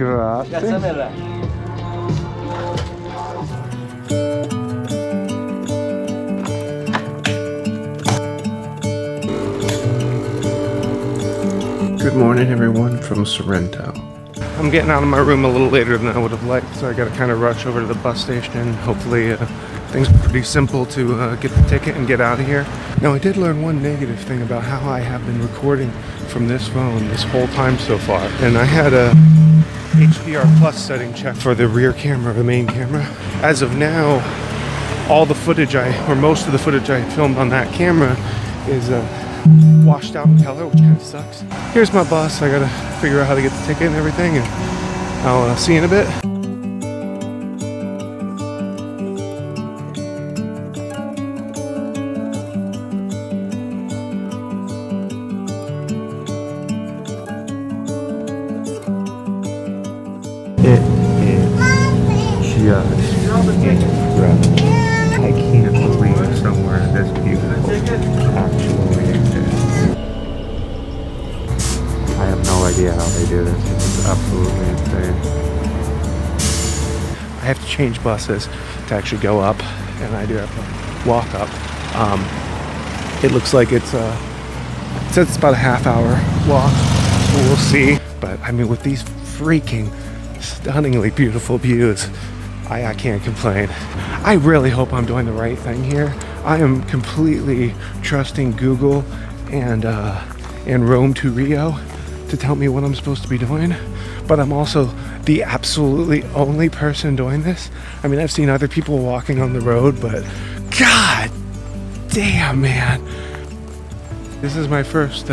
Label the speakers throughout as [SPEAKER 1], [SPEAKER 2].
[SPEAKER 1] Grazie. Good morning, everyone from Sorrento. I'm getting out of my room a little later than I would have liked, so I got to kind of rush over to the bus station. Hopefully things are pretty simple to get the ticket and get out of here. Now, I did learn one negative thing about how I have been recording from this phone this whole time so far. And I had a HDR plus setting checked for the rear camera, the main camera. As of now, all the footage or most of the footage I filmed on that camera is washed out in color, which kind of sucks. Here's my bus. I gotta figure out how to get the ticket and everything, and I'll see you in a bit. It is just incredible. I can't believe somewhere this beautiful actually exists. I have no idea how they do this. This is absolutely insane. I have to change buses to actually go up, and I do have to walk up. It looks like it says it's about a half-hour walk. We'll see. But I mean, with these freaking stunningly beautiful views, I can't complain. I really hope I'm doing the right thing here. I am completely trusting Google and Rome to Rio to tell me what I'm supposed to be doing, but I'm also the absolutely only person doing this. I mean, I've seen other people walking on the road, but god damn, man. This is my first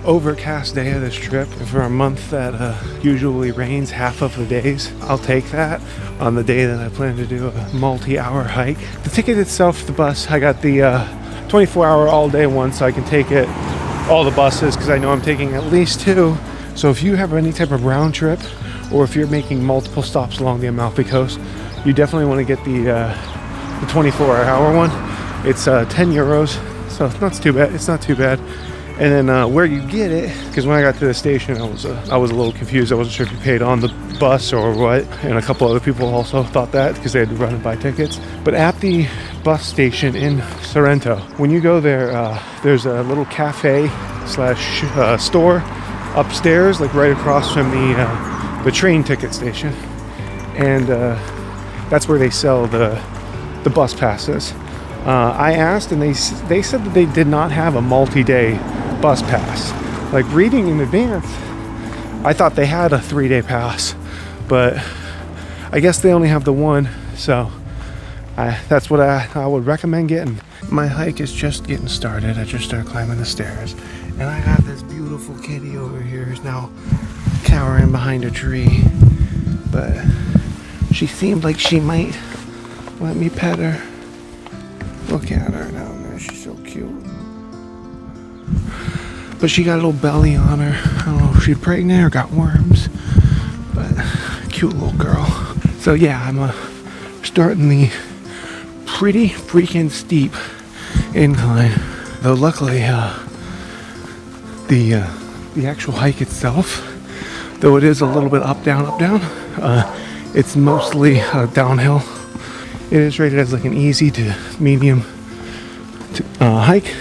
[SPEAKER 1] overcast day of this trip. For a month that usually rains half of the days, I'll take that on the day that I plan to do a multi-hour hike. The ticket itself, the bus, I got the 24-hour all-day one, so I can take it all the buses, because I know I'm taking at least 2. So if you have any type of round trip, or if you're making multiple stops along the Amalfi Coast, you definitely want to get the 24-hour one. It's 10 euros, so it's not too bad. It's not too bad. And then where you get it, because when I got to the station, I was a little confused. I wasn't sure if you paid on the bus or what. And a couple other people also thought that, because they had to run and buy tickets. But at the bus station in Sorrento, when you go there, there's a little cafe / store upstairs, like right across from the train ticket station. And that's where they sell the bus passes. I asked, and they said that they did not have a multi-day bus pass. Like, reading in advance, I thought they had a 3-day pass, but I guess they only have the one, so that's what I would recommend getting. My hike is just getting started. I just started climbing the stairs, and I got this beautiful kitty over here who's now cowering behind a tree, but she seemed like she might let me pet her. Look at her down there, she's so cute. But she got a little belly on her. I don't know if she's pregnant or got worms, but cute little girl. So yeah, I'm starting the pretty freaking steep incline. Though luckily, the actual hike itself, though it is a little bit up, down, it's mostly downhill. It is rated as like an easy to medium hike.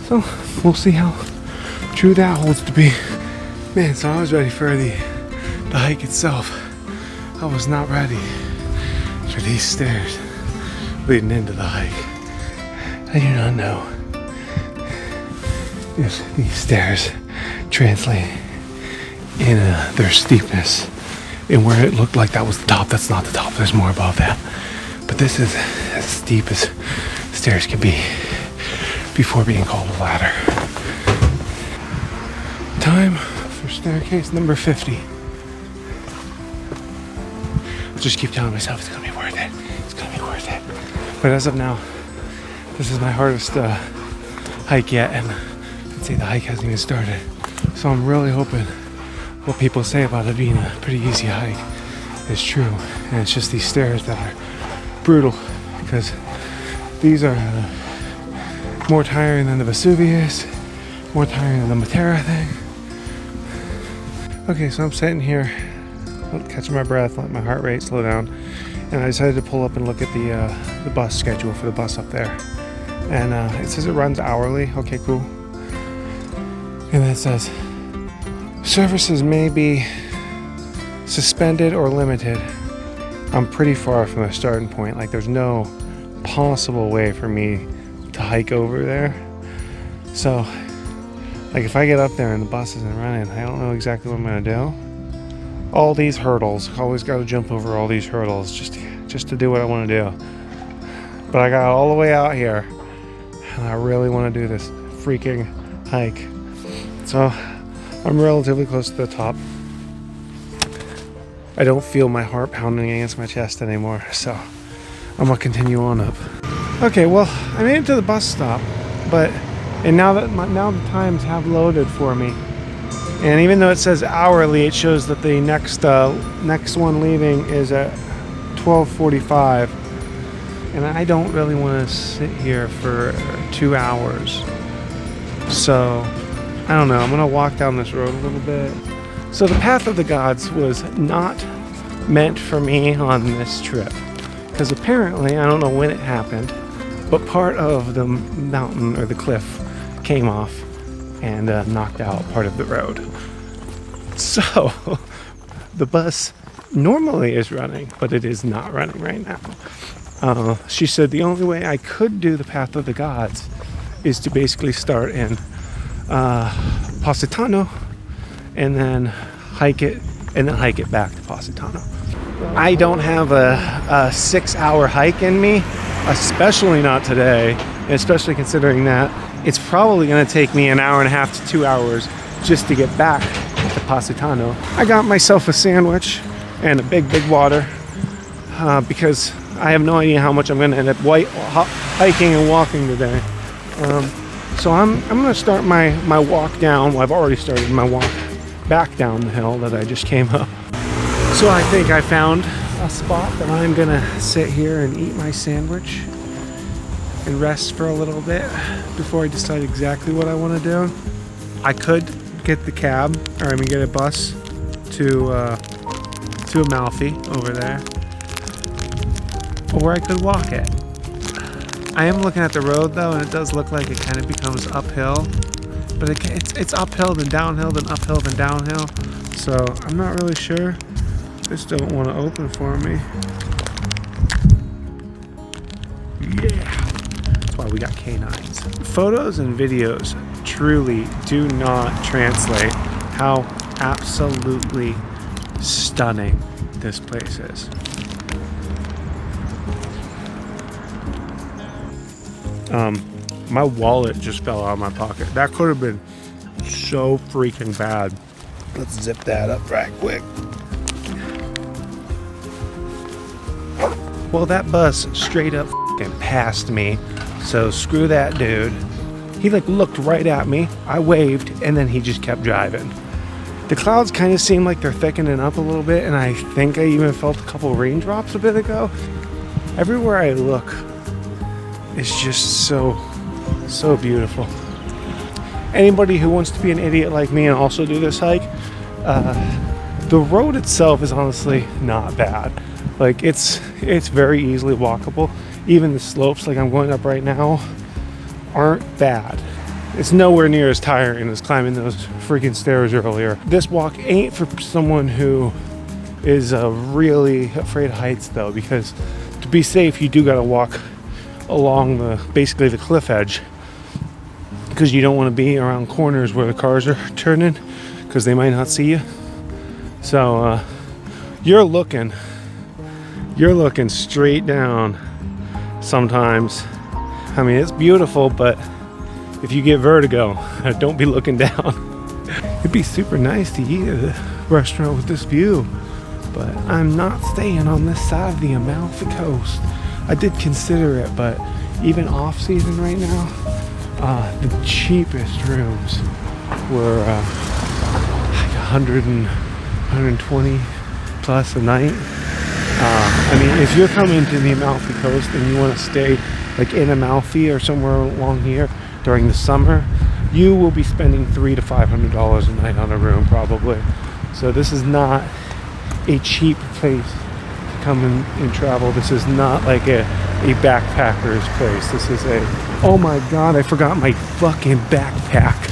[SPEAKER 1] So we'll see how true that holds to be. Man, so I was ready for the hike itself. I was not ready for these stairs leading into the hike. I do not know if these stairs translate in their steepness and where it looked like that was the top. That's not the top, there's more above that. But this is as steep as stairs can be before being called a ladder. Time for staircase number 50. I'll just keep telling myself it's gonna be worth it. It's gonna be worth it. But as of now, this is my hardest hike yet, and I'd say the hike hasn't even started. So I'm really hoping what people say about it being a pretty easy hike is true. And it's just these stairs that are brutal, because these are more tiring than the Vesuvius, more tiring than the Matera thing. Okay, so I'm sitting here catching my breath, let my heart rate slow down, and I decided to pull up and look at the bus schedule for the bus up there. And it says it runs hourly. Okay, cool. And it says services may be suspended or limited. I'm pretty far from the starting point. Like, there's no possible way for me to hike over there. So, like, if I get up there and the bus isn't running, I don't know exactly what I'm gonna do. All these hurdles, always got to jump over all these hurdles just to do what I want to do. But I got all the way out here, and I really want to do this freaking hike. So I'm relatively close to the top. I don't feel my heart pounding against my chest anymore, so I'm gonna continue on up. Okay, well, I made it to the bus stop, and now the times have loaded for me. And even though it says hourly, it shows that the next one leaving is at 12:45. And I don't really want to sit here for 2 hours. So, I don't know. I'm going to walk down this road a little bit. So the Path of the Gods was not meant for me on this trip. Because apparently, I don't know when it happened, but part of the mountain or the cliff came off and knocked out part of the road. So the bus normally is running, but it is not running right now. She said the only way I could do the Path of the Gods is to basically start in Positano and then hike it back to Positano. I don't have a 6-hour hike in me, especially not today, especially considering that it's probably going to take me an hour and a half to 2 hours just to get back to Positano. I got myself a sandwich and a big water because I have no idea how much I'm going to end up hiking and walking today. So I'm going to start my walk down. Well, I've already started my walk back down the hill that I just came up. So I think I found a spot that I'm going to sit here and eat my sandwich and rest for a little bit before I decide exactly what I want to do. I could get the cab, get a bus to Amalfi over there, or I could walk it. I am looking at the road though, and it does look like it kind of becomes uphill, but it's uphill then downhill then uphill then downhill, so I'm not really sure. This don't want to open for me. Yeah. That's why we got canines. Photos and videos truly do not translate how absolutely stunning this place is. My wallet just fell out of my pocket. That could have been so freaking bad. Let's zip that up right quick. Well, that bus straight up fucking passed me, so screw that dude. He looked right at me, I waved, and then he just kept driving. The clouds kind of seem like they're thickening up a little bit, and I think I even felt a couple raindrops a bit ago. Everywhere I look is just so beautiful. Anybody who wants to be an idiot like me and also do this hike, the road itself is honestly not bad. It's very easily walkable. Even the slopes like I'm going up right now aren't bad. It's nowhere near as tiring as climbing those freaking stairs earlier. This walk ain't for someone who is really afraid of heights though, because to be safe you do gotta walk along basically the cliff edge, because you don't want to be around corners where the cars are turning because they might not see you. So you're looking straight down sometimes. I mean, it's beautiful, but if you get vertigo, don't be looking down. It'd be super nice to eat at a restaurant with this view, but I'm not staying on this side of the Amalfi Coast. I did consider it, but even off season right now, the cheapest rooms were like 100 and 120 plus a night. I mean, if you're coming to the Amalfi Coast and you want to stay in Amalfi or somewhere along here during the summer, you will be spending $300 to $500 a night on a room probably. So this is not a cheap place to come and travel. This is not like a backpacker's place. This is a, oh my god, I forgot my fucking backpack.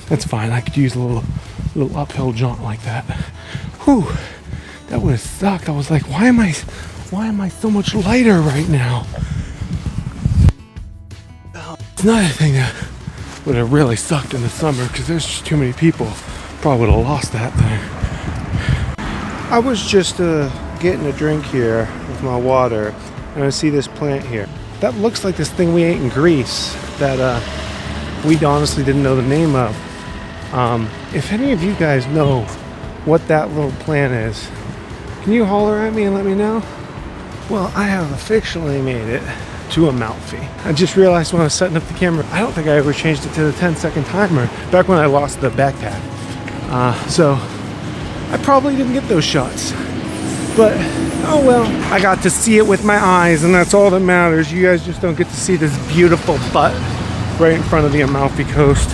[SPEAKER 1] That's fine. I could use a little uphill jaunt like that. Whew, that would have sucked. I was like, why am I so much lighter right now? It's another thing that would have really sucked in the summer because there's just too many people. Probably would have lost that thing. I was just getting a drink here with my water, and I see this plant here. That looks like this thing we ate in Greece that we honestly didn't know the name of. If any of you guys know what that little plant is, can you holler at me and let me know? Well, I have officially made it to Amalfi. I just realized when I was setting up the camera, I don't think I ever changed it to the 10-second timer back when I lost the backpack. So I probably didn't get those shots, but oh well, I got to see it with my eyes, and that's all that matters. You guys just don't get to see this beautiful butt right in front of the Amalfi coast.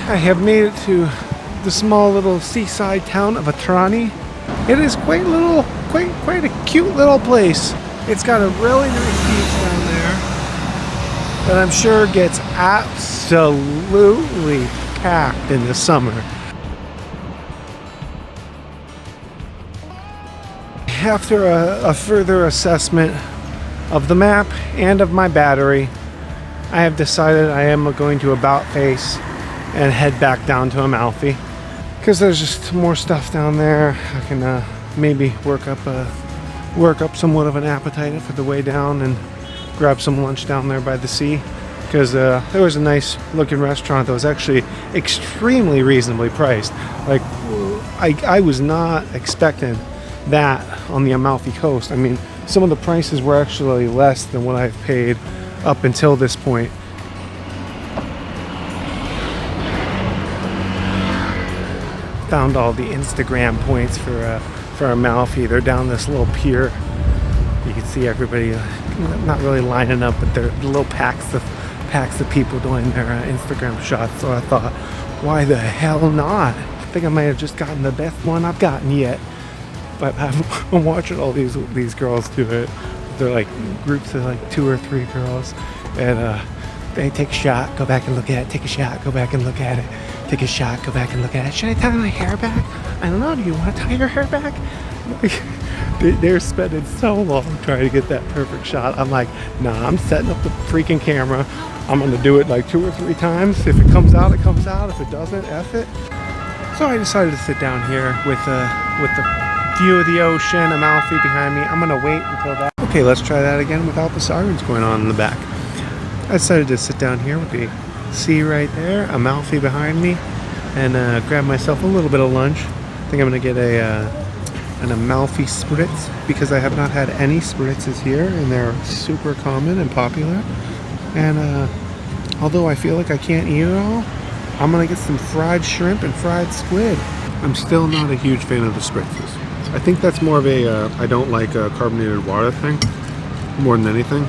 [SPEAKER 1] I have made it to the small little seaside town of Atrani. It is quite a cute little place. It's got a really nice beach down there that I'm sure gets absolutely packed in the summer. After a further assessment of the map and of my battery, I have decided I am going to about face and head back down to Amalfi because there's just more stuff down there. I can maybe work up somewhat of an appetite for the way down and grab some lunch down there by the sea, because there was a nice looking restaurant that was actually extremely reasonably priced. Like I was not expecting that on the Amalfi coast. I mean, some of the prices were actually less than what I've paid up until this point. Found all the Instagram points for Amalfi. They're down this little pier. You can see everybody not really lining up, but they're little packs of people doing their Instagram shots. So I thought, why the hell not? I think I might have just gotten the best one I've gotten yet. But I'm watching all these girls do it. They're like groups of like 2 or 3 girls, and they take a shot, go back and look at it, take a shot, go back and look at it, take a shot, go back and look at it. Should I tie my hair back? I don't know. Do you want to tie your hair back? They're spending so long trying to get that perfect shot. I'm like, nah, I'm setting up the freaking camera. I'm going to do it like 2 or 3 times. If it comes out, it comes out. If it doesn't, F it. So I decided to sit down here with the view of the ocean, Amalfi behind me. I'm going to wait until that. Okay, let's try that again without the sirens going on in the back. I decided to sit down here with the sea right there, Amalfi behind me, and grab myself a little bit of lunch. I think I'm going to get an Amalfi spritz, because I have not had any spritzes here, and they're super common and popular. And although I feel like I can't eat it all, I'm going to get some fried shrimp and fried squid. I'm still not a huge fan of the spritzes. I think that's more of a I don't like carbonated water thing more than anything.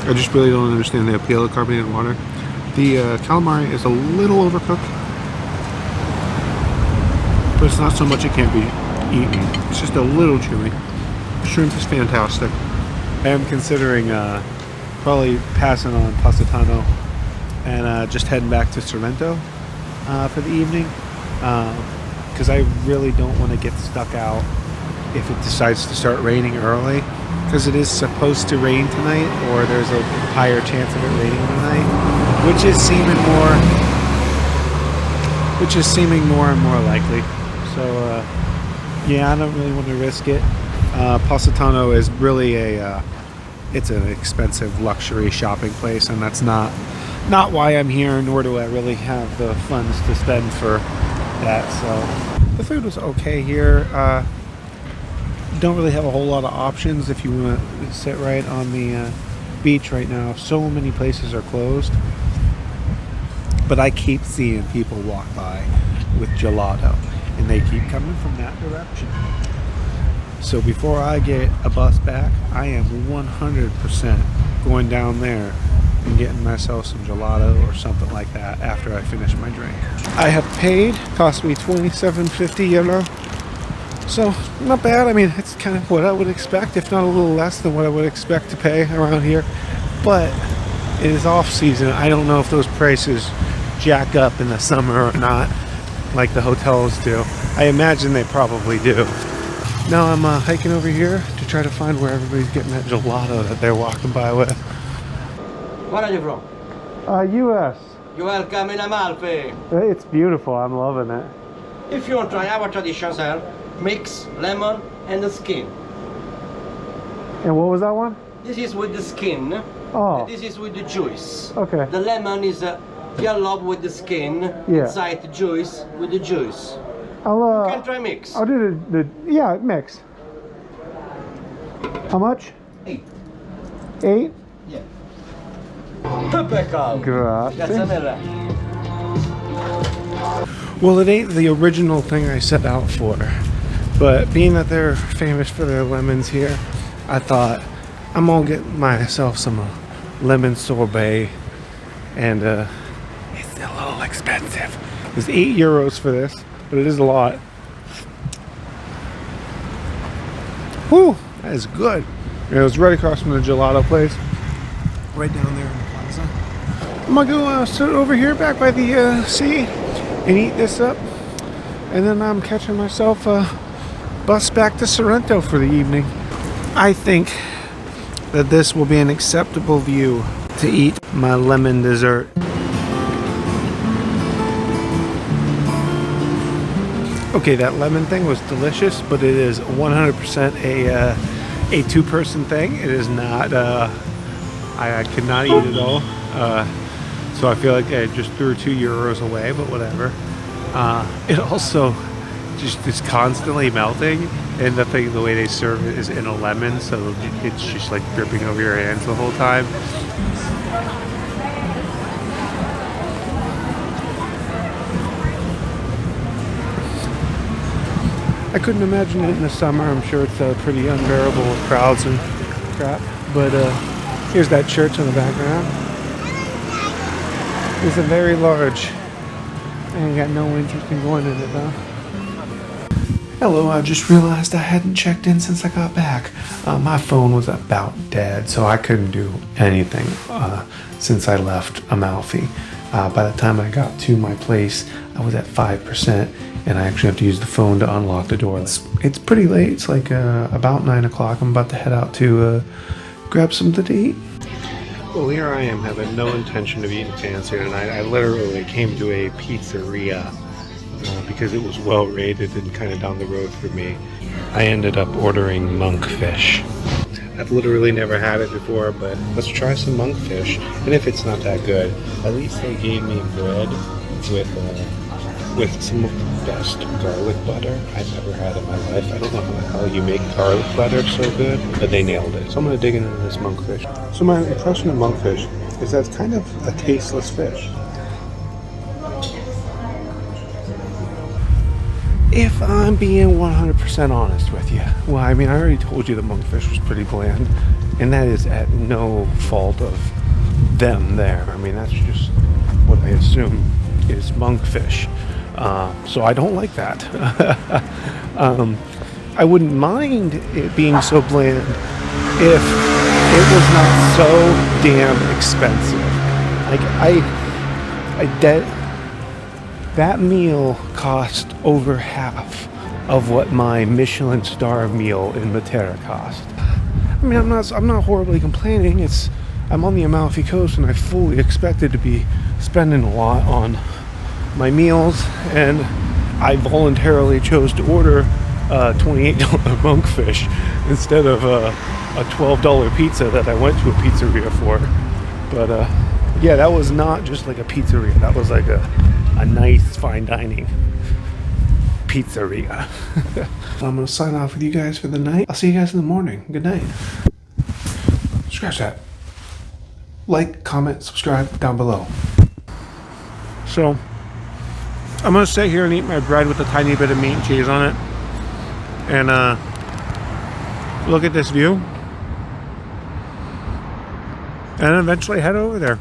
[SPEAKER 1] I just really don't understand the appeal of carbonated water. The calamari is a little overcooked, but it's not so much it can't be eaten. It's just a little chewy. Shrimp is fantastic. I am considering probably passing on Positano and just heading back to Sorrento for the evening, because I really don't want to get stuck out if it decides to start raining early, because it is supposed to rain tonight, or there's a higher chance of it raining tonight, which is seeming more and more likely. So yeah, I don't really want to risk it. Positano is really it's an expensive luxury shopping place, and that's not why I'm here, nor do I really have the funds to spend for that. So the food was okay here. Don't really have a whole lot of options if you want to sit right on the beach right now. So many places are closed. But I keep seeing people walk by with gelato, and they keep coming from that direction. So before I get a bus back, I am 100% going down there and getting myself some gelato or something like that after I finish my drink. I have paid, cost me 27.50 euro. So not bad. I mean, it's kind of what I would expect, if not a little less than what I would expect to pay around here. But it is off season. I don't know if those prices jack up in the summer or not, like the hotels do. I imagine they probably do. Now I'm hiking over here to try to find where everybody's getting that gelato that they're walking by with.
[SPEAKER 2] Where are you from?
[SPEAKER 1] U.S.
[SPEAKER 2] You're welcome in Amalfi.
[SPEAKER 1] It's beautiful. I'm loving it.
[SPEAKER 2] If you want to try our traditions here, mix lemon and the skin.
[SPEAKER 1] And what was that one?
[SPEAKER 2] This is with the skin.
[SPEAKER 1] Oh.
[SPEAKER 2] And this is with the juice.
[SPEAKER 1] Okay.
[SPEAKER 2] The lemon is yellow with the skin.
[SPEAKER 1] Yeah.
[SPEAKER 2] Inside the juice with the juice.
[SPEAKER 1] You
[SPEAKER 2] can try mix.
[SPEAKER 1] I'll do yeah, mix. How much?
[SPEAKER 2] 8.
[SPEAKER 1] 8?
[SPEAKER 2] Yeah. Pepper.
[SPEAKER 1] Grazie.
[SPEAKER 2] mille.
[SPEAKER 1] Well, it ain't the original thing I set out for, but being that they're famous for their lemons here, I thought I'm gonna get myself some lemon sorbet, and it's a little expensive. It's 8 euros for this, but it is a lot. Whew, that is good. And it was right across from the gelato place, right down there in the plaza. I'm gonna go sit over here back by the sea and eat this up, and then I'm catching myself a bus back to Sorrento for the evening. I think that this will be an acceptable view to eat my lemon dessert. Okay, that lemon thing was delicious, but it is 100% a two-person thing. It is not, I could not eat it all. So I feel like I just threw 2 euros away, but whatever. It also just is constantly melting, and the way they serve it is in a lemon, so it's just like dripping over your hands the whole time. I couldn't imagine it in the summer. I'm sure it's pretty unbearable with crowds and crap. But here's that church in the background. It's a very large. I ain't got no interest in going in it though. Hello, I just realized I hadn't checked in since I got back. My phone was about dead, so I couldn't do anything since I left Amalfi. By the time I got to my place, I was at 5%, and I actually have to use the phone to unlock the door. It's pretty late. It's like about 9 o'clock. I'm about to head out to grab something to eat. Well, here I am having no intention of eating fancy tonight. I literally came to a pizzeria because it was well rated and kind of down the road for me. I ended up ordering monkfish. I've literally never had it before, but let's try some monkfish. And if it's not that good, at least they gave me bread with some of the best garlic butter I've ever had in my life. I don't know how the hell you make garlic butter so good, but they nailed it. So I'm gonna dig into this monkfish. So my impression of monkfish is that it's kind of a tasteless fish. If I'm being 100% honest with you, well, I mean, I already told you the monkfish was pretty bland, and that is at no fault of them there. I mean, that's just what I assume is monkfish. So I don't like that. I wouldn't mind it being so bland if it was not so damn expensive. Like, that meal cost over half of what my Michelin star meal in Matera cost. I mean, I'm not horribly complaining. I'm on the Amalfi Coast, and I fully expected to be spending a lot on my meals, and I voluntarily chose to order $28 monkfish instead of a $12 pizza that I went to a pizzeria for. But yeah, that was not just like a pizzeria. That was like a nice fine dining pizzeria. I'm gonna sign off with you guys for the night. I'll see you guys in the morning. Good night. Scratch that. Like, comment, subscribe down below. So I'm gonna sit here and eat my bread with a tiny bit of meat and cheese on it, and look at this view, and eventually head over there.